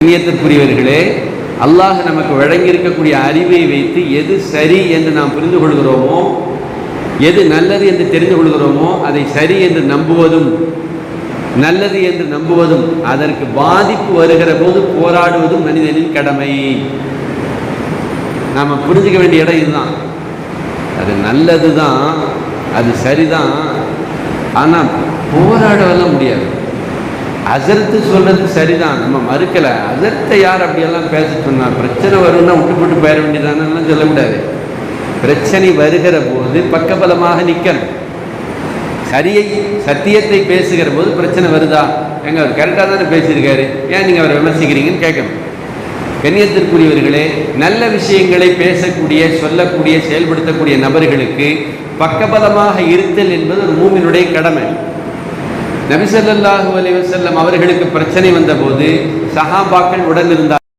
கண்ணியத்திற்குரியவர்களே, அல்லாஹ் நமக்கு வழங்கியிருக்கக்கூடிய அறிவை வைத்து எது சரி என்று நாம் புரிந்து கொள்கிறோமோ, எது நல்லது என்று தெரிந்து கொள்கிறோமோ அதை சரி என்று நம்புவதும், நல்லது என்று நம்புவதும், அதற்கு பாதிப்பு வருகிற போது போராடுவதும் மனிதனின் கடமை. நாம் புரிஞ்சுக்க வேண்டிய இடம் இதுதான். அது நல்லது தான், அது சரிதான், ஆனால் போராடவெல்லாம் முடியாது. அசர்த்து சொல்றது சரிதான், நம்ம மறுக்கல. அசர்த்தை யார் அப்படியெல்லாம் பேச சொன்னா? பிரச்சனை வரும்னா விட்டு போட்டு போயிட வேண்டியதானெல்லாம் சொல்லக்கூடாது. பிரச்சனை வருகிற போது பக்கபலமாக நிற்கணும். சத்தியத்தை பேசுகிற போது பிரச்சனை வருதா? எங்க அவர் கரெக்டாக தானே பேசியிருக்காரு, ஏன் நீங்கள் அவரை விமர்சிக்கிறீங்கன்னு கேட்கணும். கண்ணியத்திற்குரியவர்களே, நல்ல விஷயங்களை பேசக்கூடிய, சொல்லக்கூடிய, செயல்படுத்தக்கூடிய நபர்களுக்கு பக்கபலமாக இருத்தல் என்பது ஒரு மூமினுடைய கடமை. நபி ஸல்லல்லாஹு அலைஹி வஸல்லம் அவர்களுக்கு பிரச்சனை வந்தபோது சஹாபாக்கள் உடன் இருந்தார்.